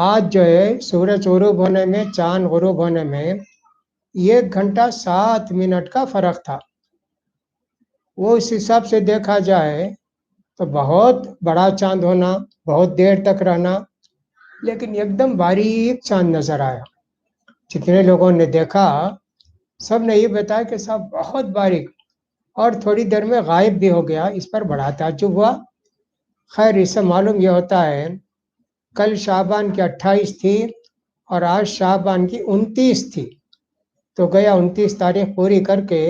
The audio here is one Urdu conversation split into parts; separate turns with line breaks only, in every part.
آج جو ہے سورج غروب ہونے میں، چاند غروب ہونے میں 1 گھنٹہ 7 منٹ کا فرق تھا. وہ اس حساب سے دیکھا جائے تو بہت بڑا چاند ہونا، بہت دیر تک رہنا، لیکن ایک دم باریک چاند نظر آیا. جتنے لوگوں نے دیکھا سب نے یہ بتایا کہ صاحب بہت باریک، اور تھوڑی دیر میں غائب بھی ہو گیا. اس پر بڑا تعجب ہوا. خیر، اس سے معلوم یہ ہوتا ہے کل شعبان کی 28 تھی اور آج شعبان کی 29 تھی، تو گیا 29 تاریخ پوری کر کے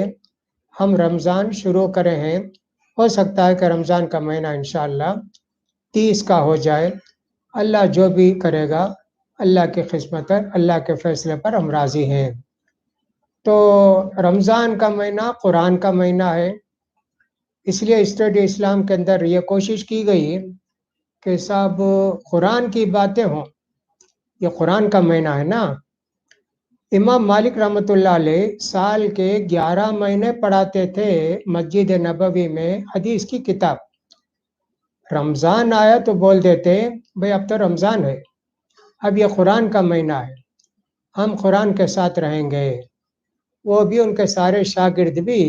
ہم رمضان شروع کرے ہیں. ہو سکتا ہے کہ رمضان کا مہینہ انشاءاللہ 30 کا ہو جائے. اللہ جو بھی کرے گا، اللہ کی قسمت ہے، اللہ کے فیصلے پر ہم راضی ہیں. تو رمضان کا مہینہ قرآن کا مہینہ ہے، اس لیے اسٹڈی اسلام کے اندر یہ کوشش کی گئی کہ صاحب قرآن کی باتیں ہوں. یہ قرآن کا مہینہ ہے نا. امام مالک رحمۃ اللہ علیہ سال کے 11 مہینے پڑھاتے تھے مسجد نبوی میں حدیث کی کتاب. رمضان آیا تو بول دیتے بھئی اب تو رمضان ہے، اب یہ قرآن کا مہینہ ہے، ہم قرآن کے ساتھ رہیں گے. وہ بھی ان کے سارے شاگرد بھی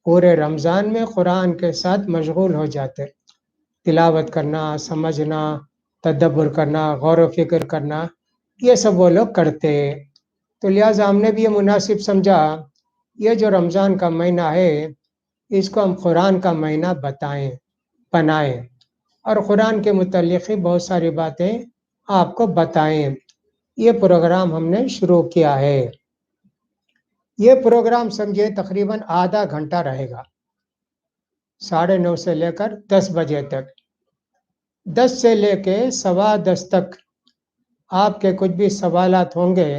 پورے رمضان میں قرآن کے ساتھ مشغول ہو جاتے، تلاوت کرنا، سمجھنا، تدبر کرنا، غور و فکر کرنا، یہ سب وہ لوگ کرتے. تو لہٰذا ہم نے بھی یہ مناسب سمجھا یہ جو رمضان کا مہینہ ہے اس کو ہم قرآن کا مہینہ بنائیں اور قرآن کے متعلق بہت ساری باتیں آپ کو بتائیں. یہ پروگرام ہم نے شروع کیا ہے. یہ پروگرام سمجھے تقریباً آدھا گھنٹہ رہے گا، 9:30 سے لے کر 10 بجے تک. 10 سے لے کے 10:15 تک آپ کے کچھ بھی سوالات ہوں گے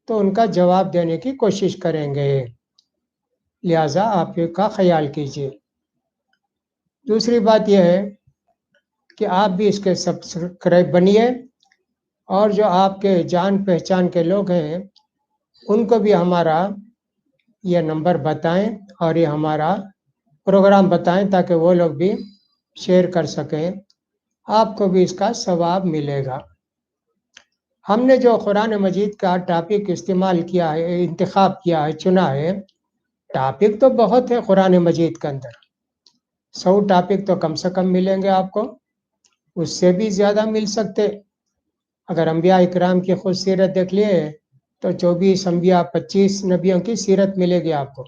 تو ان کا جواب دینے کی کوشش کریں گے، لہذا آپ کا خیال کیجیے. دوسری بات یہ ہے کہ آپ بھی اس کے سبسکرائب بنیے، اور جو آپ کے جان پہچان کے لوگ ہیں ان کو بھی ہمارا یہ نمبر بتائیں اور یہ ہمارا پروگرام بتائیں تاکہ وہ لوگ بھی شیئر کر سکیں. آپ کو بھی اس کا ثواب ملے گا. ہم نے جو قرآن مجید کا ٹاپک استعمال کیا ہے، انتخاب کیا ہے، چنا ہے، ٹاپک تو بہت ہے قرآن مجید کے اندر. 100 ٹاپک تو کم سے کم ملیں گے آپ کو، اس سے بھی زیادہ مل سکتے. اگر انبیاء اکرام کی خود سیرت دیکھ لیے تو 24 انبیاء، 25 نبیوں کی سیرت ملے گی آپ کو.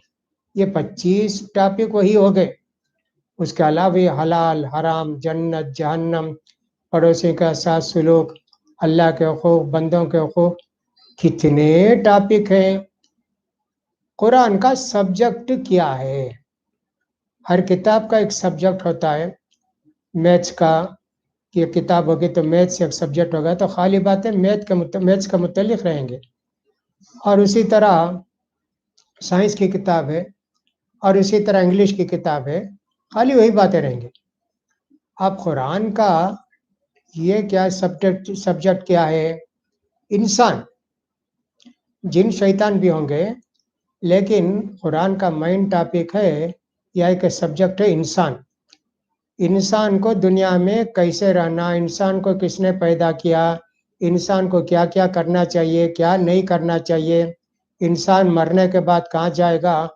یہ 25 ٹاپک وہی ہو گئے. اس کے علاوہ یہ حلال، حرام، جنت، جہنم، پڑوسی کا ساتھ سلوک، اللہ کے حقوق، بندوں کے حقوق، کتنے ٹاپک ہیں. قرآن کا سبجیکٹ کیا ہے؟ ہر کتاب کا ایک سبجیکٹ ہوتا ہے. میتھس کا یہ کتاب ہوگی تو میتھس ایک سبجیکٹ ہوگا، تو خالی باتیں میتھس کا متعلق رہیں گے. اور اسی طرح سائنس کی کتاب ہے، اور اسی طرح انگلش کی کتاب ہے، خالی وہی باتیں رہیں گے. اب قرآن کا یہ کیا سبجیکٹ کیا ہے؟ انسان. جن شیطان بھی ہوں گے، لیکن قرآن کا مین ٹاپک ہے یا ایک سبجیکٹ ہے انسان. انسان کو دنیا میں کیسے رہنا، انسان کو کس نے پیدا کیا، انسان کو کیا کیا کرنا چاہیے، کیا نہیں کرنا چاہیے، انسان مرنے کے بعد کہاں جائے گا،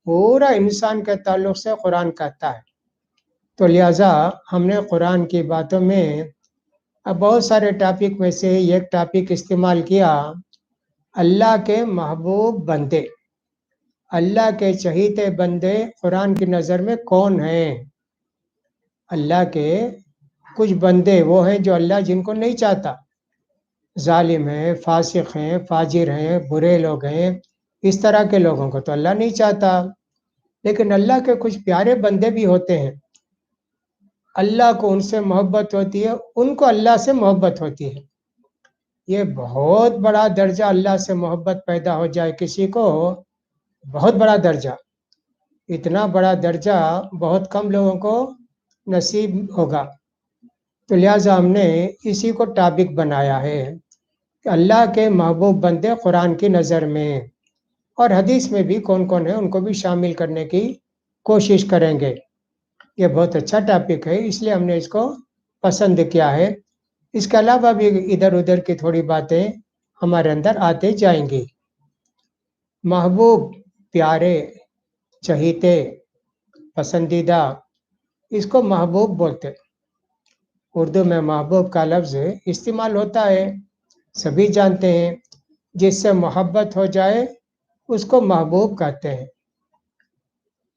پورا انسان کے تعلق سے قرآن کہتا ہے. تو لہٰذا ہم نے قرآن کی باتوں میں اب بہت سارے ٹاپک میں سے ایک ٹاپک استعمال کیا، اللہ کے محبوب بندے، اللہ کے چہیتے بندے قرآن کی نظر میں کون ہیں. اللہ کے کچھ بندے وہ ہیں جو اللہ جن کو نہیں چاہتا، ظالم ہیں، فاسق ہیں، فاجر ہیں، برے لوگ ہیں، اس طرح کے لوگوں کو تو اللہ نہیں چاہتا. لیکن اللہ کے کچھ پیارے بندے بھی ہوتے ہیں، اللہ کو ان سے محبت ہوتی ہے، ان کو اللہ سے محبت ہوتی ہے. یہ بہت بڑا درجہ، اللہ سے محبت پیدا ہو جائے کسی کو، بہت بڑا درجہ. اتنا بڑا درجہ بہت کم لوگوں کو نصیب ہوگا. تو لہٰذا ہم نے اسی کو ٹاپک بنایا ہے کہ اللہ کے محبوب بندے قرآن کی نظر میں، اور حدیث میں بھی کون کون ہیں ان کو بھی شامل کرنے کی کوشش کریں گے. یہ بہت اچھا ٹاپک ہے، اس لیے ہم نے اس کو پسند کیا ہے. اس کے علاوہ بھی ادھر ادھر کی تھوڑی باتیں ہمارے اندر آتے جائیں گی. محبوب، پیارے، چہیتے، پسندیدہ، اس کو محبوب بولتے. اردو میں محبوب کا لفظ استعمال ہوتا ہے، سبھی جانتے ہیں. جس سے محبت ہو جائے اس کو محبوب کہتے ہیں.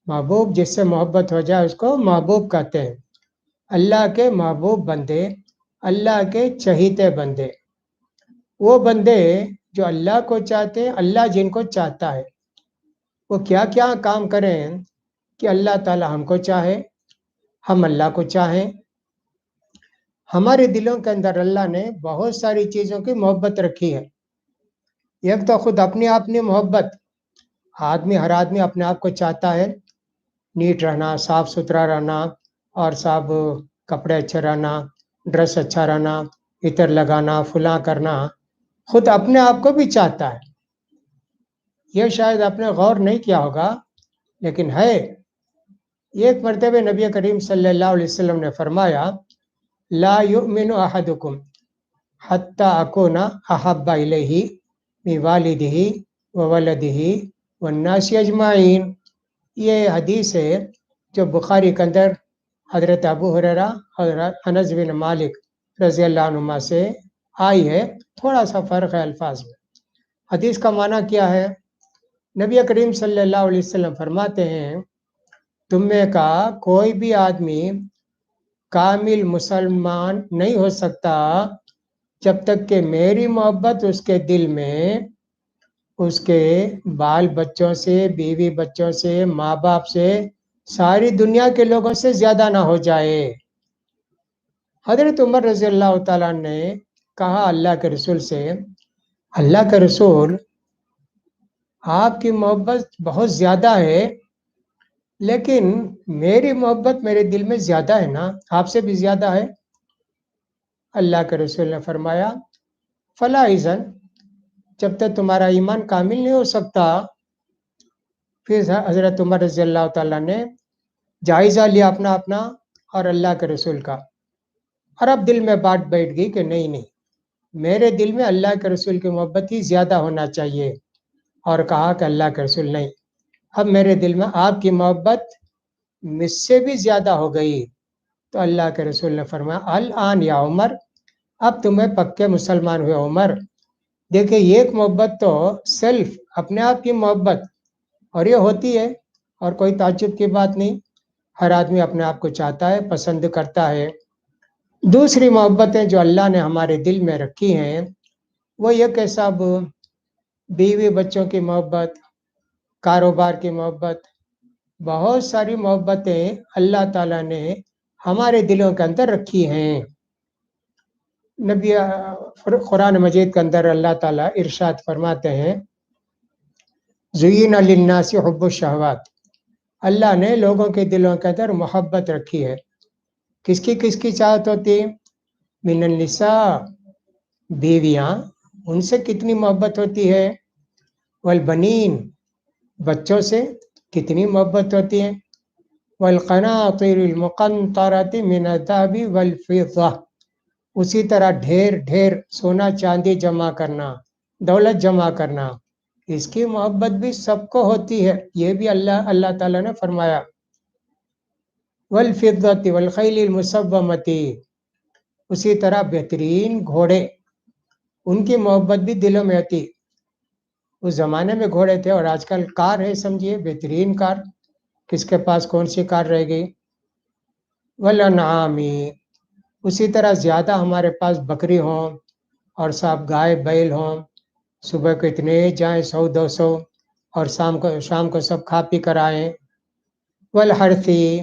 محبوب، جس سے محبت ہو جائے اس کو محبوب کہتے ہیں. اللہ کے محبوب بندے، اللہ کے چہیتے بندے، وہ بندے جو اللہ کو چاہتے ہیں. اللہ جن کو چاہتا ہے وہ کیا کیا کام کریں کہ اللہ تعالی ہم کو چاہے، ہم اللہ کو چاہیں. ہمارے دلوں کے اندر اللہ نے بہت ساری چیزوں کی محبت رکھی ہے. ایک تو خود اپنی محبت. ہر آدمی اپنے آپ کو چاہتا ہے نیٹ رہنا، صاف ستھرا رہنا، اور صاف کپڑے اچھے رہنا، ڈریس اچھا رہنا، عطر لگانا، فلاں کرنا. خود اپنے آپ کو بھی چاہتا ہے. یہ شاید آپ نے غور نہیں کیا ہوگا، لیکن ہے. ایک مرتبہ نبی کریم صلی اللہ علیہ وسلم نے فرمایا، لا یؤمن احدکم حتی اکون احب الیہ من والدہ وولدہ والناس اجمعین. یہ حدیث ہے جو بخاری کے اندر حضرت ابو ہریرہ اور انس بن مالک رضی اللہ عنہما سے آئی ہے. تھوڑا سا فرق ہے الفاظ میں. حدیث کا معنی کیا ہے؟ نبی کریم صلی اللہ علیہ وسلم فرماتے ہیں، تم میں کا کوئی بھی آدمی کامل مسلمان نہیں ہو سکتا جب تک کہ میری محبت اس کے دل میں اس کے بال بچوں سے، بیوی بچوں سے، ماں باپ سے، ساری دنیا کے لوگوں سے زیادہ نہ ہو جائے. حضرت عمر رضی اللہ تعالیٰ نے کہا اللہ کے رسول سے، اللہ کے رسول، آپ کی محبت بہت زیادہ ہے، لیکن میری محبت میرے دل میں زیادہ ہے نا، آپ سے بھی زیادہ ہے. اللہ کے رسول نے فرمایا، فلا اذن، جب تک تمہارا ایمان کامل نہیں ہو سکتا. پھر حضرت عمر رضی اللہ تعالیٰ نے جائزہ لیا اپنا اور اللہ کے رسول کا، اور اب دل میں بات بیٹھ گئی کہ نہیں، میرے دل میں اللہ کے رسول کی محبت ہی زیادہ ہونا چاہیے. اور کہا کہ اللہ کے رسول نہیں، اب میرے دل میں آپ کی محبت مجھ سے بھی زیادہ ہو گئی. تو اللہ کے رسول نے فرمایا، الآن یا عمر، اب تمہیں پکے مسلمان ہوئے عمر. دیکھیں، ایک محبت تو سیلف، اپنے آپ کی محبت، اور یہ ہوتی ہے، اور کوئی تعجب کی بات نہیں. ہر آدمی اپنے آپ کو چاہتا ہے، پسند کرتا ہے. دوسری محبتیں جو اللہ نے ہمارے دل میں رکھی ہیں وہ یہ کہ سب بیوی بچوں کی محبت، کاروبار کی محبت، بہت ساری محبتیں اللہ تعالیٰ نے ہمارے دلوں کے اندر رکھی ہیں. نبی قرآن مجید کے اندر اللہ تعالیٰ ارشاد فرماتے ہیں، زین للناس حب الشہوات. اللہ نے لوگوں کے دلوں کے اندر محبت رکھی ہے. کس کی چاہت ہوتی؟ من النساء، بیویاں، ان سے کتنی محبت ہوتی ہے. والبنین، بچوں سے کتنی محبت ہوتی ہے. والقناطر المقنطرة من الذهب والفضة، اسی طرح ڈھیر سونا چاندی جمع کرنا، دولت جمع کرنا، اس کی محبت بھی سب کو ہوتی ہے. یہ بھی اللہ تعالیٰ نے فرمایا. والفضة والخیل المسومة، اسی طرح بہترین گھوڑے، ان کی محبت بھی دلوں میں ہوتی. اس زمانے میں گھوڑے تھے، اور آج کل کار ہے، سمجھیے بہترین کار. کس کے پاس کون سی کار رہ گئی. والانعام، اسی طرح زیادہ ہمارے پاس بکری ہوں اور صاحب گائے بیل ہوں، صبح کو اتنے جائیں 100-200، اور شام کو سب کھا پی کر آئیں. والحرثی،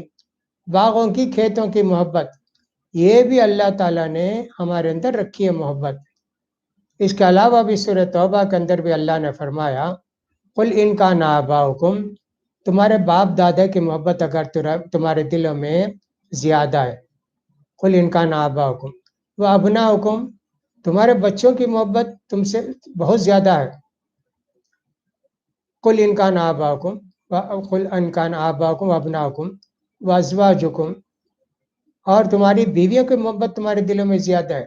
باغوں کی، کھیتوں کی محبت، یہ بھی اللہ تعالیٰ نے ہمارے اندر رکھی ہے محبت. اس کے علاوہ بھی سورہ توبہ کے اندر بھی اللہ نے فرمایا، قل ان کان آباؤکم، تمہارے باپ دادا کی محبت اگر تمہارے دلوں میں زیادہ ہے. قل ان کان آباؤکم وابناؤکم، تمہارے بچوں کی محبت تم سے بہت زیادہ ہے. قل ان کان آباؤکم وابناؤکم وازواجکم، اور تمہاری بیویوں کی محبت تمہارے دلوں میں زیادہ ہے.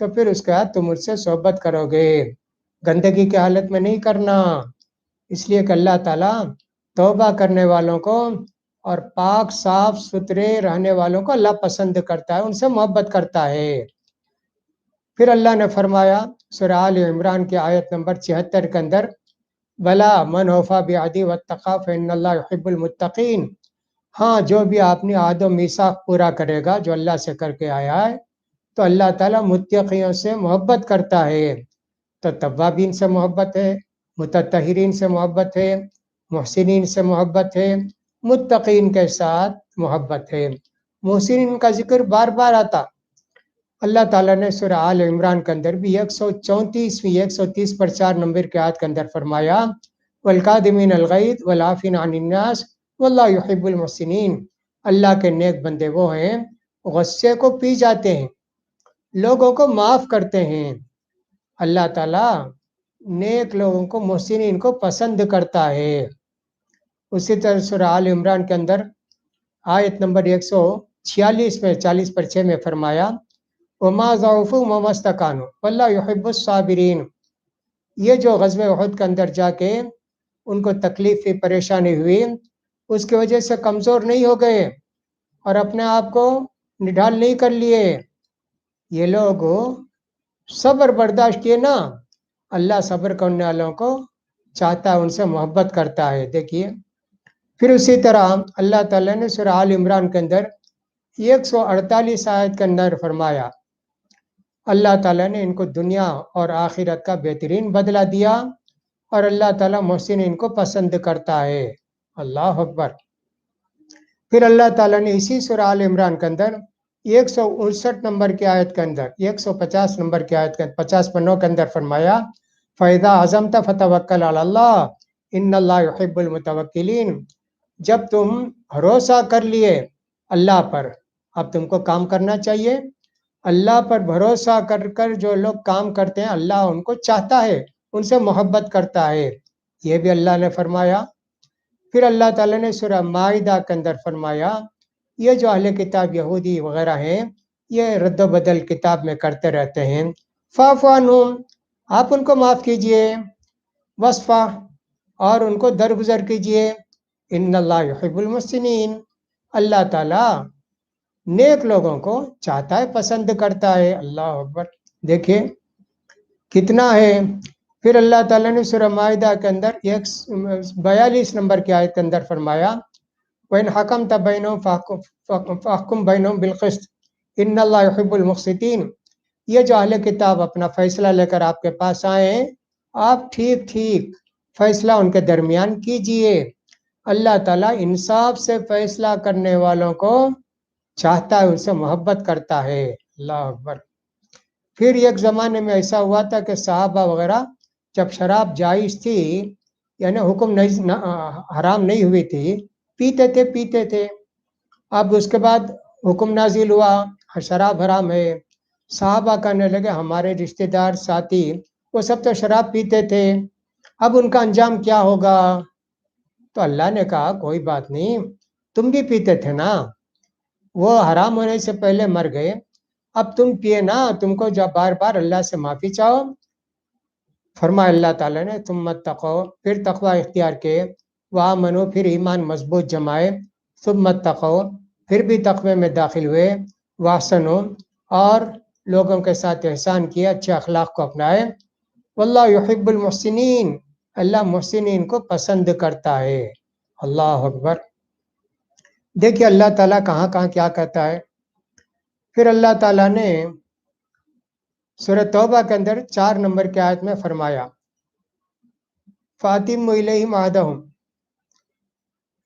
تو پھر اس کے بعد تم مجھ سے صحبت کرو گے، گندگی کی حالت میں نہیں کرنا۔ اس لیے کہ اللہ تعالیٰ توبہ کرنے والوں کو اور پاک صاف ستھرے رہنے والوں کو اللہ پسند کرتا ہے، ان سے محبت کرتا ہے۔ پھر اللہ نے فرمایا سورہ آل عمران کی آیت نمبر 76 کے اندر، بلا من اوفا بعہدہ واتقی فإن اللہ یحب المتقین، ہاں جو بھی اپنی عہد و میثاق پورا کرے گا جو اللہ سے کر کے آیا ہے تو اللہ تعالیٰ متقیوں سے محبت کرتا ہے۔ تو توابین سے محبت ہے، متطہرین سے محبت ہے، محسنین سے محبت ہے، متقین کے ساتھ محبت ہے۔ محسنین کا ذکر بار بار آتا، اللہ تعالیٰ نے سورہ آل عمران کے اندر بھی 134ویں 130 پر 4 نمبر کے آیت کے اندر فرمایا، والکاظمین الغیظ والعافین عن الناس واللہ یحب المحسنین، اللہ کے نیک بندے وہ ہیں غصے کو پی جاتے ہیں، لوگوں کو معاف کرتے ہیں۔ اللہ تعالیٰ نیک لوگوں کو، محسنین کو پسند کرتا ہے۔ اسی طرح سورہ آل عمران کے اندر آیت نمبر 146 میں 40 پر 6 میں فرمایا، وما ضعفوا وما استکانوا واللہ یحب الصابرین، یہ جو غزوہ احد کے اندر جا کے ان کو تکلیف پریشانی ہوئی، اس کی وجہ سے کمزور نہیں ہو گئے اور اپنے آپ کو نڈھال نہیں کر لیے، یہ لوگ صبر برداشت کیے نا، اللہ صبر کرنے والوں کو چاہتا ہے، ان سے محبت کرتا ہے۔ دیکھیے پھر اسی طرح اللہ تعالیٰ نے سورہ آل عمران کے اندر 148 آیت کے اندر فرمایا، اللہ تعالیٰ نے ان کو دنیا اور آخرت کا بہترین بدلہ دیا اور اللہ تعالیٰ محسنین کو پسند کرتا ہے۔ اللہ اکبر۔ پھر اللہ تعالیٰ نے اسی سورہ آل عمران کے اندر 159 نمبر کی آیت کے اندر 150 نمبر کی آیت کے 50 پر 9 کے اندر فرمایا، فَإِذَا عَزَمْتَ فَتَوَكَّلْ عَلَى اللَّهِ إِنَّ اللَّهَ يُحِبُّ الْمُتَوَكِّلِينَ، جب تم بھروسہ کر لیے اللہ پر، اب تم کو کام کرنا چاہیے۔ اللہ پر بھروسہ کر کر جو لوگ کام کرتے ہیں اللہ ان کو چاہتا ہے، ان سے محبت کرتا ہے، یہ بھی اللہ نے فرمایا۔ پھر اللہ تعالیٰ نے سورہ مائدہ کے اندر فرمایا، یہ جو اہل کتاب یہودی وغیرہ ہیں یہ رد و بدل کتاب میں کرتے رہتے ہیں، فاعف عنہم، آپ ان کو معاف کیجئے، وصفح، اور ان کو درگزر کیجئے، ان اللہ یحب المحسنین، اللہ تعالیٰ نیک لوگوں کو چاہتا ہے، پسند کرتا ہے۔ اللہ اکبر، دیکھیے کتنا ہے۔ پھر اللہ تعالیٰ نے سورہ مائدہ کے اندر 42 نمبر کی آیت کے اندر فرمایا، وَإِنْ حَكَمْتَ بَيْنَهُمْ فَاحْكُمْ بَيْنَهُمْ بِالْقِسْطِ إِنَّ اللَّهَ يُحِبُّ الْمُقْسِطِينَ، یہ جو اہل کتاب اپنا فیصلہ لے کر آپ کے پاس آئے ہیں، آپ ٹھیک ٹھیک فیصلہ ان کے درمیان کیجئے، اللہ تعالیٰ انصاف سے فیصلہ کرنے والوں کو چاہتا ہے، ان سے محبت کرتا ہے۔ اللہ اکبر۔ پھر ایک زمانے میں ایسا ہوا تھا کہ صحابہ وغیرہ جب شراب جائز تھی، یعنی حکم نہیں، حرام نہیں ہوئی تھی، پیتے تھے۔ اب اس کے بعد حکم نازل ہوا شراب حرام ہے، صحابہ کہنے لگے ہمارے رشتہ دار ساتھی وہ سب تو شراب پیتے تھے، اب ان کا انجام کیا ہوگا؟ تو اللہ نے کہا کوئی بات نہیں، تم بھی پیتے تھے نا، وہ حرام ہونے سے پہلے مر گئے، اب تم پیے نا، تم کو جب بار بار اللہ سے معافی چاہو۔ فرمایا اللہ تعالیٰ نے ثم اتقوا، پھر تقوی اختیار کیے، وآمنوا، پھر ایمان مضبوط جمائے، ثم اتقوا، پھر بھی تقوی میں داخل ہوئے، واحسنوا، اور لوگوں کے ساتھ احسان کیا، اچھے اخلاق کو اپنائے، واللہ یحب المحسنین، اللہ محسنین کو پسند کرتا ہے۔ اللہ اکبر۔ دیکھیے اللہ تعالیٰ کہاں کہاں کیا کہتا ہے۔ پھر اللہ تعالیٰ نے سورہ توبہ کے اندر 4 نمبر کی آیت میں فرمایا، فَأَتِمُّوا إِلَيْهِمْ عَهْدَهُمْ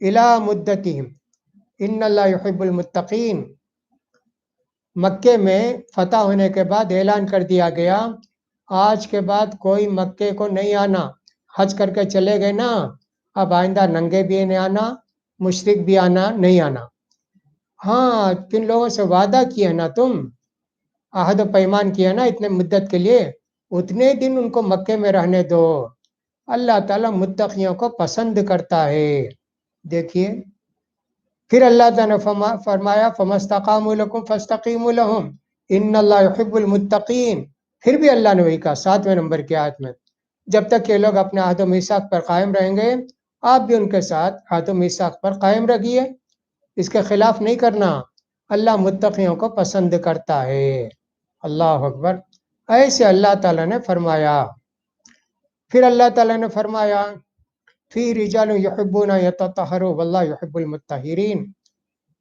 إِلَىٰ مُدَّتِهِمْ إِنَّ اللَّهَ يُحِبُّ الْمُتَّقِينَ، مکے میں فتح ہونے کے بعد اعلان کر دیا گیا آج کے بعد کوئی مکے کو نہیں آنا، حج کر کے چلے گئے نا، اب آئندہ ننگے بھی نہیں آنا، مشرک بھی نہیں آنا۔ ہاں کن لوگوں سے وعدہ کیا نا، تم عہد و پیمان کیا نا اتنے مدت کے لیے، اتنے دن ان کو مکے میں رہنے دو، اللہ تعالیٰ متقیوں کو پسند کرتا ہے۔ دیکھیے پھر اللہ تعالیٰ نے فرمایا فَمَا اسْتَقَامُوا لَكُمْ فَاسْتَقِیمُوا لَهُمْ، ان اللہ یحب المتقین. پھر بھی اللہ نے وہی کہا 7ویں نمبر کی آیت میں، جب تک یہ لوگ اپنے عہد و میثاق پر قائم رہیں گے آپ بھی ان کے ساتھ عہد و میثاق پر قائم رہیے، اس کے خلاف نہیں کرنا. اللہ متقیوں کو پسند کرتا ہے. اللہ اکبر. ایسے اللہ تعالیٰ نے فرمایا. پھر اللہ تعالیٰ نے فرمایا فی رجال یحبون یتطہروا واللہ یحب المطہرین.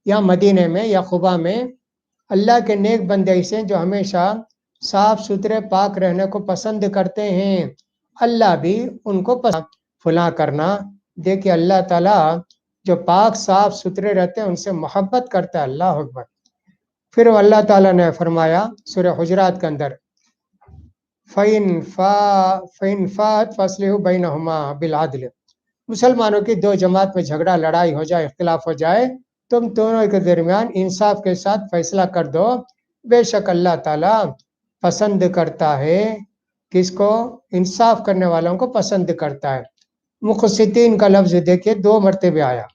یا مدینے میں یا قبا میں اللہ کے نیک بندے ایسے ہیں جو ہمیشہ صاف ستھرے پاک رہنے کو پسند کرتے ہیں، اللہ بھی ان کو پسند فلاں کرنا. دیکھیے اللہ تعالیٰ جو پاک صاف ستھرے رہتے ہیں ان سے محبت کرتا ہے. اللہ اکبر. پھر اللہ تعالیٰ نے فرمایا سورہ حجرات کے اندر فَإِنْ فَاءَتْ فَأَصْلِحُوا بَيْنَهُمَا بِالْعَدْلِ. مسلمانوں کی دو جماعت میں جھگڑا لڑائی ہو جائے اختلاف ہو جائے تم دونوں کے درمیان انصاف کے ساتھ فیصلہ کر دو. بے شک اللہ تعالیٰ پسند کرتا ہے کس کو؟ انصاف کرنے والوں کو پسند کرتا ہے. مقسطین کا لفظ دیکھیے 2 مرتبہ آیا.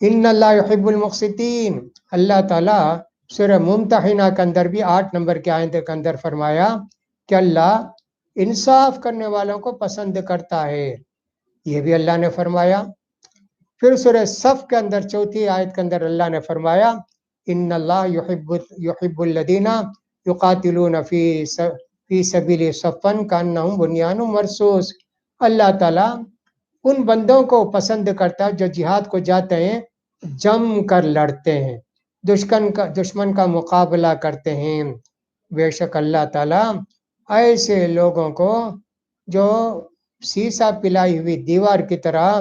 ان اللہ یحب المقسطین. اللہ تعالیٰ سورہ ممتحنہ کے اندر بھی 8 نمبر کے آیت کے اندر فرمایا کہ اللہ انصاف کرنے والوں کو پسند کرتا ہے. یہ بھی اللہ نے فرمایا. پھر سورہ صف کے اندر 4 آیت کے اندر اللہ نے فرمایا ان اللہ یحب الذین یقاتلون فی سبیل صفا کانہم بنیان مرصوص. اللہ تعالیٰ ان بندوں کو پسند کرتا ہے جو جہاد کو جاتے ہیں جم کر لڑتے ہیں، دشمن کا مقابلہ کرتے ہیں. بے شک اللہ تعالیٰ ایسے لوگوں کو جو سیسا پلائی ہوئی دیوار کی طرح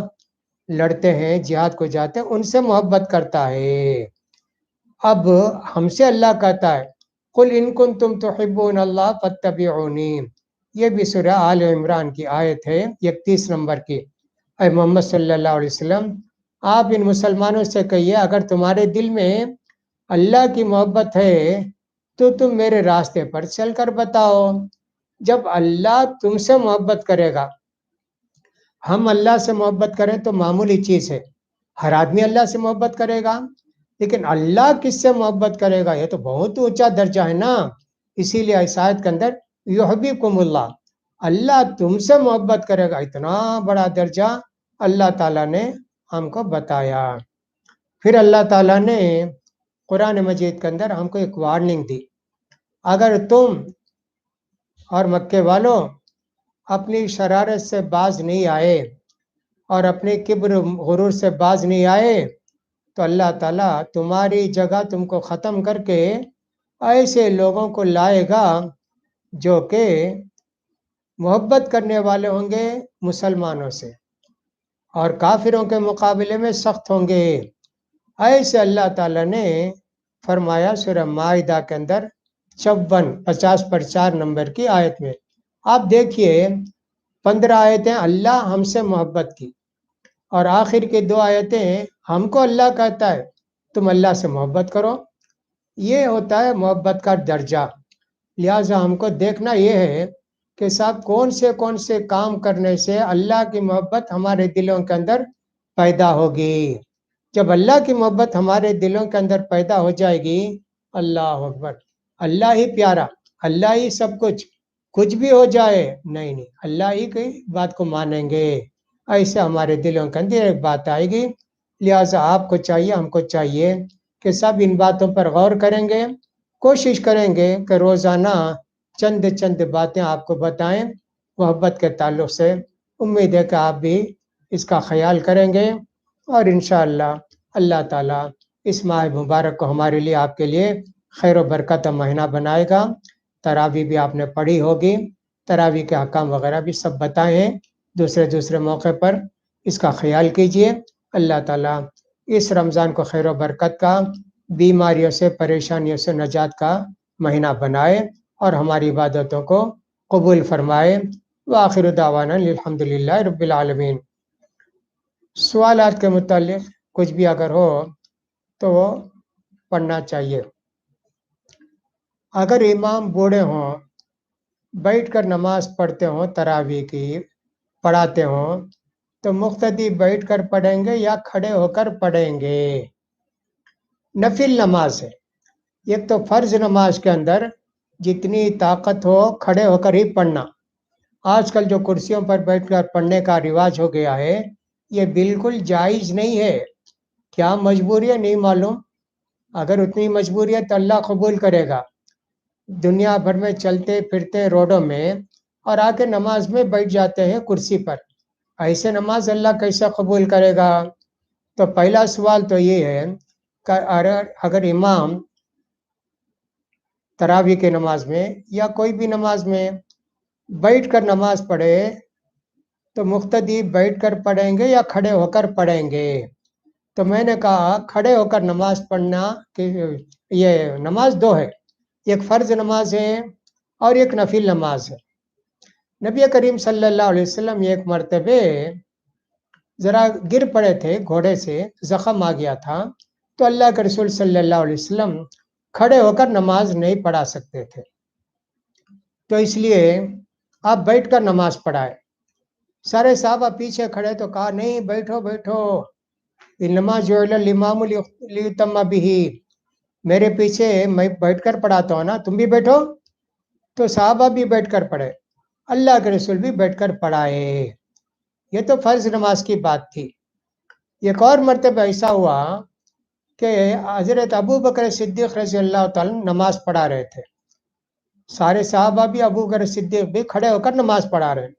لڑتے ہیں جہاد کو جاتے ہیں ان سے محبت کرتا ہے. اب ہم سے اللہ کہتا ہے قل ان کنتم تحبون اللہ فاتبعونی. یہ بھی سورہ آل عمران کی آیت ہے 31 نمبر کی. اے محمد صلی اللہ علیہ وسلم آپ ان مسلمانوں سے کہیے اگر تمہارے دل میں اللہ کی محبت ہے تو تم میرے راستے پر چل کر بتاؤ. جب اللہ تم سے محبت کرے گا، ہم اللہ سے محبت کریں تو معمولی چیز ہے، ہر آدمی اللہ سے محبت کرے گا، لیکن اللہ کس سے محبت کرے گا یہ تو بہت اونچا درجہ ہے نا. اسی لیے اس آیت کے اندر یحببکم اللہ، اللہ تم سے محبت کرے گا، اتنا بڑا درجہ اللہ تعالیٰ نے ہم کو بتایا. پھر اللہ تعالیٰ نے قرآن مجید کے اندر ہم کو ایک وارننگ دی، اگر تم اور مکے والوں اپنی شرارت سے باز نہیں آئے اور اپنے کبر غرور سے باز نہیں آئے تو اللہ تعالیٰ تمہاری جگہ تم کو ختم کر کے ایسے لوگوں کو لائے گا جو کہ محبت کرنے والے ہوں گے مسلمانوں سے اور کافروں کے مقابلے میں سخت ہوں گے. ایسے اللہ تعالیٰ نے فرمایا سورہ مائدہ کے اندر 50 پر 4 نمبر کی آیت میں. آپ دیکھیے 15 آیتیں اللہ ہم سے محبت کی اور آخر کے 2 آیتیں ہم کو اللہ کہتا ہے تم اللہ سے محبت کرو. یہ ہوتا ہے محبت کا درجہ. لہٰذا ہم کو دیکھنا یہ ہے کہ صاحب کون سے کام کرنے سے اللہ کی محبت ہمارے دلوں کے اندر پیدا ہوگی. جب اللہ کی محبت ہمارے دلوں کے اندر پیدا ہو جائے گی، اللہ اکبر، اللہ ہی پیارا، اللہ ہی سب کچھ بھی ہو جائے نہیں اللہ ہی کی بات کو مانیں گے. ایسے ہمارے دلوں کے اندر ایک بات آئے گی. لہٰذا آپ کو چاہیے، ہم کو چاہیے کہ سب ان باتوں پر غور کریں گے، کوشش کریں گے کہ روزانہ چند باتیں آپ کو بتائیں محبت کے تعلق سے. امید ہے کہ آپ بھی اس کا خیال کریں گے اور انشاءاللہ اللہ تعالیٰ اس ماہ مبارک کو ہمارے لیے آپ کے لیے خیر و برکت کا مہینہ بنائے گا. تراویح بھی آپ نے پڑھی ہوگی، تراویح کے احکام وغیرہ بھی سب بتائے ہیں دوسرے موقع پر. اس کا خیال کیجئے. اللہ تعالیٰ اس رمضان کو خیر و برکت کا، بیماریوں سے پریشانیوں سے نجات کا مہینہ بنائے اور ہماری عبادتوں کو قبول فرمائے. وآخر دعوانا الحمدللہ رب العالمین. سوالات کے متعلق کچھ بھی اگر ہو تو وہ پڑھنا چاہیے. اگر امام بوڑھے ہوں، بیٹھ کر نماز پڑھتے ہوں، تراویح کی پڑھاتے ہوں تو مقتدی بیٹھ کر پڑھیں گے یا کھڑے ہو کر پڑھیں گے؟ نفل نماز ہے، ایک تو فرض نماز کے اندر جتنی طاقت ہو کھڑے ہو کر ہی پڑھنا. آج کل جو کرسیوں پر بیٹھ کر پڑھنے کا رواج ہو گیا ہے یہ بالکل جائز نہیں ہے. کیا مجبوری ہے نہیں معلوم. اگر اتنی مجبوری ہے تو اللہ قبول کرے گا. دنیا بھر میں چلتے پھرتے روڈوں میں اور آ کے نماز میں بیٹھ جاتے ہیں کرسی پر. ایسے نماز اللہ کیسے قبول کرے گا؟ تو پہلا سوال تو یہ ہے کہ اگر امام تراویح کی نماز میں یا کوئی بھی نماز میں بیٹھ کر نماز پڑھے تو مقتدی بیٹھ کر پڑھیں گے یا کھڑے ہو کر پڑھیں گے؟ تو میں نے کہا کھڑے ہو کر نماز پڑھنا کہ یہ نماز دو ہے، ایک فرض نماز ہے اور ایک نفل نماز ہے. نبی کریم صلی اللہ علیہ وسلم ایک مرتبہ ذرا گر پڑے تھے، گھوڑے سے زخم آ گیا تھا، تو اللہ کے رسول صلی اللہ علیہ وسلم کھڑے ہو کر نماز نہیں پڑھا سکتے تھے، تو اس لیے آپ بیٹھ کر نماز پڑھائے. سارے صحابہ پیچھے کھڑے تو کہا نہیں بیٹھو بیٹھو، انما جعل الامام لیؤتم بہ، میرے پیچھے میں بیٹھ کر پڑھاتا ہوں نا، تم بھی بیٹھو. تو صحابہ بھی بیٹھ کر پڑھے، اللہ کے رسول بھی بیٹھ کر پڑھائے. یہ تو فرض نماز کی بات تھی. ایک اور مرتبہ ایسا ہوا کہ حضرت ابو بکر صدیق رضی اللہ تعالیٰ نماز پڑھا رہے تھے. سارے صحابہ بھی ابو بکر صدیق بھی کھڑے ہو کر نماز پڑھا رہے ہیں.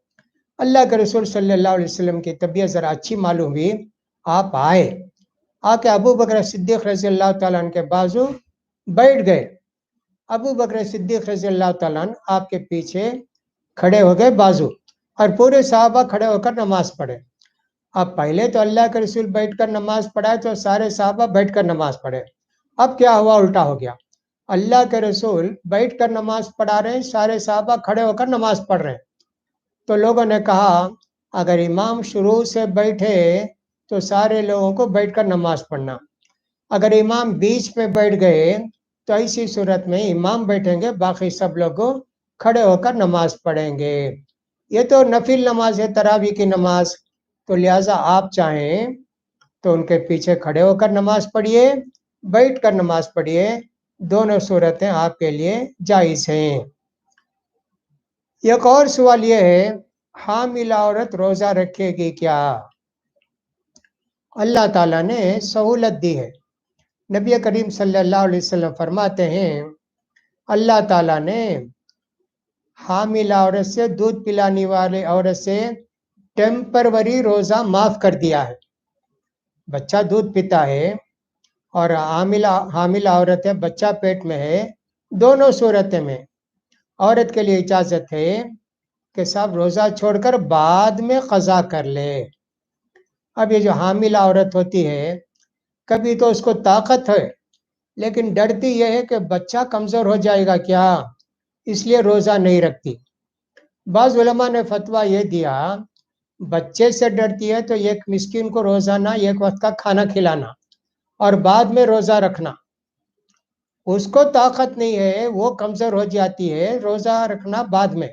اللہ کے رسول صلی اللہ علیہ وسلم کی طبیعت ذرا اچھی معلوم ہوئی، آپ آئے، آ کے ابو بکر صدیق رضی اللہ تعالیٰ عنہ کے بازو بیٹھ گئے. ابو بکر صدیق رضی اللہ تعالیٰ عنہ آپ کے پیچھے کھڑے ہو گئے بازو، اور پورے صحابہ کھڑے ہو کر نماز پڑھے. اب پہلے تو اللہ کے رسول بیٹھ کر نماز پڑھائے تو سارے صحابہ بیٹھ کر نماز پڑھے. اب کیا ہوا؟ الٹا ہو گیا. اللہ کے رسول بیٹھ کر نماز پڑھا رہے ہیں، سارے صحابہ کھڑے ہو کر نماز پڑھ رہے ہیں. تو لوگوں نے کہا اگر امام شروع سے بیٹھے تو سارے لوگوں کو بیٹھ کر نماز پڑھنا، اگر امام بیچ میں بیٹھ گئے تو ایسی صورت میں امام بیٹھیں گے، باقی سب لوگ کھڑے ہو کر نماز پڑھیں گے. یہ تو نفل نماز ہے، تراویح کی نماز، تو لہٰذا آپ چاہیں تو ان کے پیچھے کھڑے ہو کر نماز پڑھیے، بیٹھ کر نماز پڑھیے، دونوں صورتیں آپ کے لیے جائز ہیں. ایک اور سوال یہ ہے حاملہ عورت روزہ رکھے گی کیا؟ اللہ تعالیٰ نے سہولت دی ہے. نبی کریم صلی اللہ علیہ وسلم فرماتے ہیں اللہ تعالیٰ نے حاملہ عورت سے، دودھ پلانے والے عورت سے ٹیمپروری روزہ معاف کر دیا ہے. بچہ دودھ پیتا ہے اور حاملہ عورت ہے، بچہ پیٹ میں ہے، دونوں صورتیں میں عورت کے لیے اجازت ہے کہ صاحب روزہ چھوڑ کر بعد میں قضا کر لے. اب یہ جو حاملہ عورت ہوتی ہے کبھی تو اس کو طاقت ہے لیکن ڈرتی یہ ہے کہ بچہ کمزور ہو جائے گا کیا، اس لیے روزہ نہیں رکھتی. بعض علماء نے فتویٰ یہ دیا بچے سے ڈرتی ہے تو ایک مسکین کو روزانہ ایک وقت کا کھانا کھلانا اور بعد میں روزہ رکھنا. اس کو طاقت نہیں ہے، وہ کمزور ہو جاتی ہے، روزہ رکھنا بعد میں،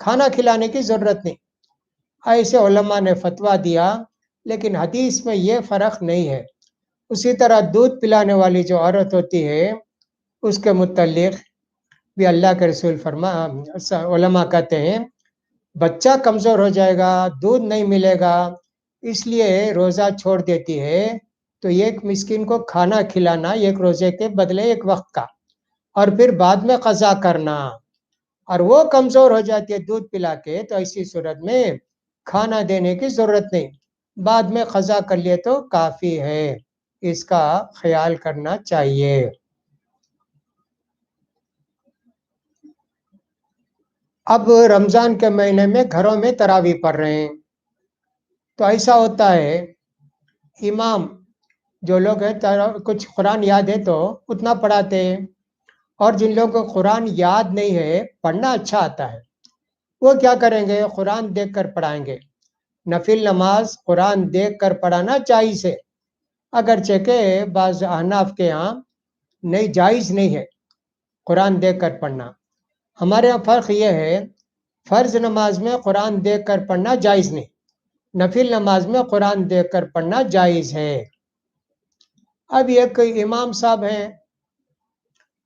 کھانا کھلانے کی ضرورت نہیں. ایسے علماء نے فتویٰ دیا لیکن حدیث میں یہ فرق نہیں ہے. اسی طرح دودھ پلانے والی جو عورت ہوتی ہے اس کے متعلق بھی اللہ کے رسول علماء کہتے ہیں بچہ کمزور ہو جائے گا، دودھ نہیں ملے گا، اس لیے روزہ چھوڑ دیتی ہے تو ایک مسکین کو کھانا کھلانا ایک روزے کے بدلے ایک وقت کا، اور پھر بعد میں قضا کرنا. اور وہ کمزور ہو جاتی ہے دودھ پلا کے تو ایسی صورت میں کھانا دینے کی ضرورت نہیں، بعد میں قضا کر لیے تو کافی ہے. اس کا خیال کرنا چاہیے. اب رمضان کے مہینے میں گھروں میں تراویح پڑھ رہے ہیں تو ایسا ہوتا ہے امام جو لوگ ہیں کچھ قرآن یاد ہے تو اتنا پڑھاتے ہیں، اور جن لوگوں کو قرآن یاد نہیں ہے پڑھنا اچھا آتا ہے وہ کیا کریں گے؟ قرآن دیکھ کر پڑھائیں گے. نفل نماز قرآن دیکھ کر پڑھانا جائز ہے، اگرچہ کہ بعض احناف کے ہاں نہیں، جائز نہیں ہے قرآن دیکھ کر پڑھنا. ہمارے یہاں فرق یہ ہے فرض نماز میں قرآن دیکھ کر پڑھنا جائز نہیں، نفل نماز میں قرآن دیکھ کر پڑھنا جائز ہے. اب ایک امام صاحب ہیں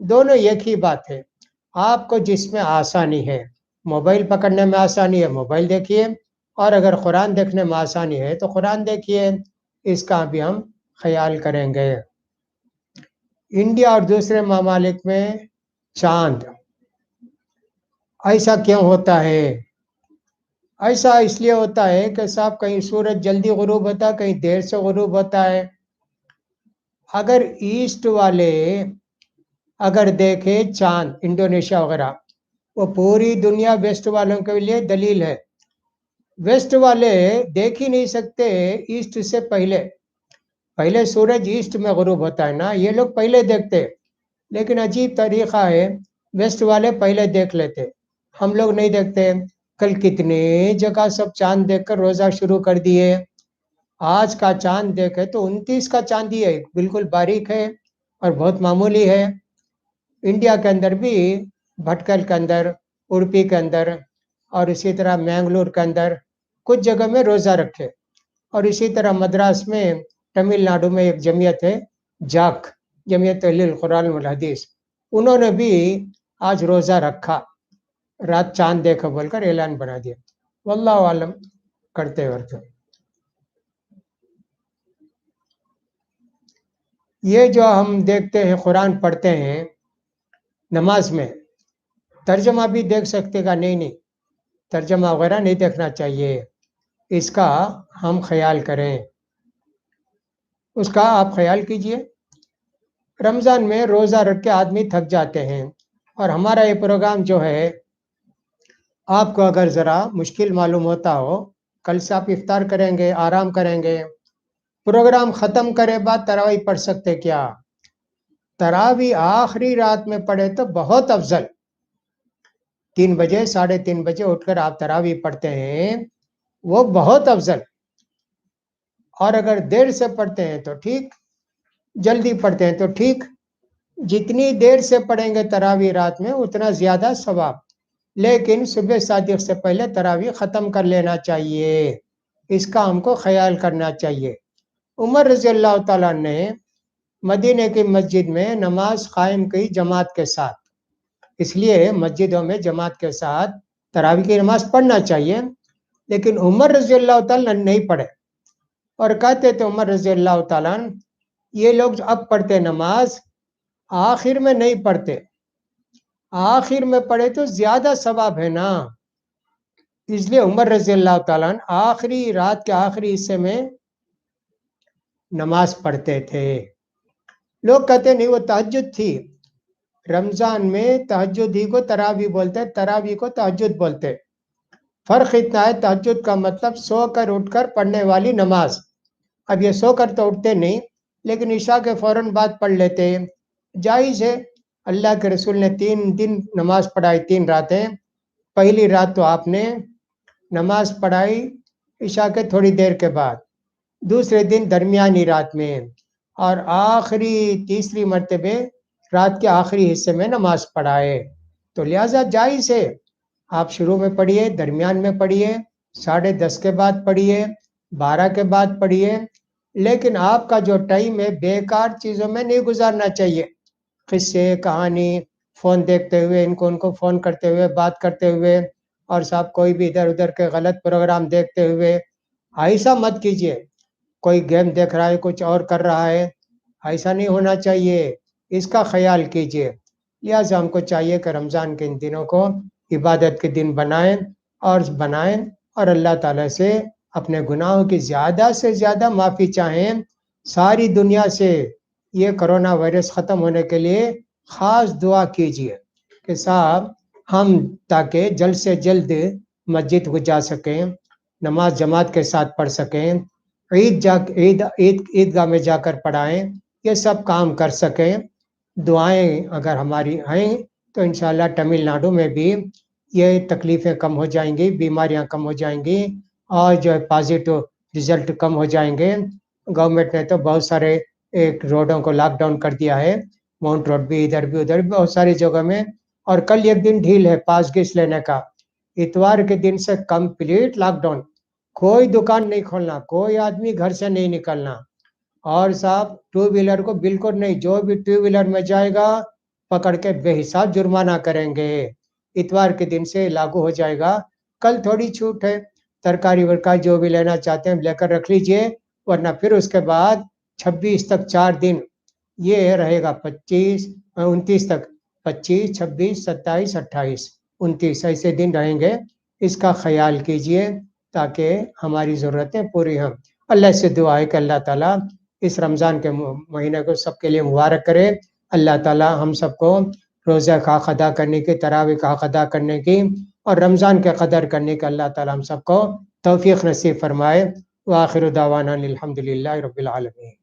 دونوں ایک ہی بات ہے. آپ کو جس میں آسانی ہے، موبائل پکڑنے میں آسانی ہے موبائل دیکھیے، اور اگر قرآن دیکھنے میں آسانی ہے تو قرآن دیکھیے. اس کا بھی ہم خیال کریں گے. انڈیا اور دوسرے ممالک میں چاند ایسا کیوں ہوتا ہے؟ ایسا اس لیے ہوتا ہے کہ صاحب کہیں سورج جلدی غروب ہوتا ہے، کہیں دیر سے غروب ہوتا ہے. اگر ایسٹ والے اگر دیکھے چاند انڈونیشیا وغیرہ، وہ پوری دنیا ویسٹ والوں کے لیے دلیل ہے. ویسٹ والے دیکھ ہی نہیں سکتے ایسٹ سے پہلے سورج ایسٹ میں غروب ہوتا ہے نا، یہ لوگ پہلے دیکھتے. لیکن عجیب طریقہ ہے، ویسٹ والے پہلے دیکھ لیتے، ہم لوگ نہیں دیکھتے. کل کتنے جگہ سب چاند دیکھ کر روزہ شروع کر دیے. آج کا چاند دیکھے تو 29 کا چاند ہی ہے، بالکل باریک ہے اور بہت معمولی ہے. انڈیا کے اندر بھی بھٹکل کے اندر، اڑپی کے اندر، اور اسی طرح مینگلور کے اندر کچھ جگہ میں روزہ رکھے. اور اسی طرح مدراس میں، تمل ناڈو میں ایک جمعیت ہے جاک، جمعیت اہل القرآن والحدیث، انہوں نے بھی آج روزہ رکھا، رات چاند دیکھا بول کر اعلان بنا دیا. واللہ عالم کرتے ورتے. یہ جو ہم دیکھتے ہیں قرآن پڑھتے ہیں نماز میں، ترجمہ بھی دیکھ سکتے گا؟ نہیں، ترجمہ وغیرہ نہیں دیکھنا چاہیے. اس کا ہم خیال کریں، اس کا آپ خیال کیجئے. رمضان میں روزہ رکھ کے آدمی تھک جاتے ہیں، اور ہمارا یہ پروگرام جو ہے آپ کو اگر ذرا مشکل معلوم ہوتا ہو، کل سے آپ افطار کریں گے، آرام کریں گے، پروگرام ختم کرے بعد تراویح پڑھ سکتے کیا؟ تراویح آخری رات میں پڑھے تو بہت افضل. 3 بجے 3:30 بجے اٹھ کر آپ تراویح پڑھتے ہیں، وہ بہت افضل. اور اگر دیر سے پڑھتے ہیں تو ٹھیک، جلدی پڑھتے ہیں تو ٹھیک. جتنی دیر سے پڑھیں گے تراویح رات میں اتنا زیادہ ثواب. لیکن صبح صادق سے پہلے تراویح ختم کر لینا چاہیے، اس کا ہم کو خیال کرنا چاہیے. عمر رضی اللہ تعالیٰ نے مدینہ کی مسجد میں نماز قائم کی جماعت کے ساتھ. اس لیے مسجدوں میں جماعت کے ساتھ تراویح کی نماز پڑھنا چاہیے. لیکن عمر رضی اللہ تعالیٰ نہیں پڑھے، اور کہتے تھے عمر رضی اللہ تعالیٰ یہ لوگ جو اب پڑھتے نماز آخر میں نہیں پڑھتے، آخر میں پڑھے تو زیادہ ثواب ہے نا. اس لیے عمر رضی اللہ تعالیٰ آخری رات کے آخری حصے میں نماز پڑھتے تھے. لوگ کہتے نہیں وہ تہجد تھی. رمضان میں تہجد ہی کو تراویح بولتے، تراویح کو تہجد بولتے. فرق اتنا ہے، تہجد کا مطلب سو کر اٹھ کر پڑھنے والی نماز. اب یہ سو کر تو اٹھتے نہیں، لیکن عشاء کے فوراً بعد پڑھ لیتے، جائز ہے. اللہ کے رسول نے 3 دن نماز پڑھائی، 3 راتیں. پہلی رات تو آپ نے نماز پڑھائی عشاء کے تھوڑی دیر کے بعد، دوسرے دن درمیانی رات میں، اور آخری تیسری مرتبہ رات کے آخری حصے میں نماز پڑھائے. تو لہذا جائز ہے، آپ شروع میں پڑھیے، درمیان میں پڑھیے، 10:30 کے بعد پڑھیے، 12 کے بعد پڑھیے. لیکن آپ کا جو ٹائم ہے بیکار چیزوں میں نہیں گزارنا چاہیے. قصے، کہانی، فون دیکھتے ہوئے، ان کو فون کرتے ہوئے، بات کرتے ہوئے، اور صاحب کوئی بھی ادھر ادھر کے غلط پروگرام دیکھتے ہوئے ایسا مت کیجیے. کوئی گیم دیکھ رہا ہے، کچھ اور کر رہا ہے، ایسا نہیں ہونا چاہیے. اس کا خیال کیجیے. لہٰذا ہم کو چاہیے کہ رمضان کے ان دنوں کو عبادت کے دن بنائیں اور اللہ تعالیٰ سے اپنے گناہوں کی زیادہ سے زیادہ معافی چاہیں. ساری دنیا سے یہ کرونا وائرس ختم ہونے کے لیے خاص دعا کیجیے کہ صاحب ہم تاکہ جلد سے جلد مسجد کو جا سکیں، نماز جماعت کے ساتھ پڑھ سکیں، عیدگاہ میں جا کر پڑھائیں، یہ سب کام کر سکیں. دعائیں اگر ہماری ہیں تو انشاءاللہ تمل ناڈو میں بھی یہ تکلیفیں کم ہو جائیں گی، بیماریاں کم ہو جائیں گی، اور جو ہے پازیٹو رزلٹ کم ہو جائیں گے. گورنمنٹ نے تو بہت سارے ایک روڈوں کو لاک ڈاؤن کر دیا ہے، ماؤنٹ روڈ بھی، ادھر بھی ادھر بھی، بہت ساری جگہ میں. اور کل ایک دن ڈھیل ہے پاس گیس لینے کا، اتوار کے دن سے کمپلیٹ لاک ڈاؤن. کوئی دکان نہیں کھولنا، کوئی آدمی گھر سے نہیں نکلنا. اور صاحب 2 ویلر کو بالکل نہیں، جو بھی 2 ویلر میں جائے گا پکڑ کے بے حساب جرمانہ کریں گے۔ اتوار کے دن سے لاگو ہو جائے گا، کل تھوڑی چھوٹ ہے، ترکاری ورکاری جو بھی لینا چاہتے ہیں لے کر رکھ لیجئے، ورنہ پھر اس کے بعد 26 تک 4 دن یہ رہے گا، 29 تک، 25، 26، 27، 28، 29 ایسے دن رہیں گے۔ اس کا خیال کیجئے تاکہ ہماری ضرورتیں پوری ہوں۔ اللہ سے دعا ہے کہ اللہ تعالیٰ اس رمضان کے مہینے کو سب کے لیے مبارک کرے۔ اللہ تعالیٰ ہم سب کو روزہ کا حق ادا کرنے کی، تراویح کا حق ادا کرنے کی اور رمضان کے قدر کرنے کی اللہ تعالیٰ ہم سب کو توفیق نصیب فرمائے۔ وآخر دعوانا الحمد للہ رب العالمین۔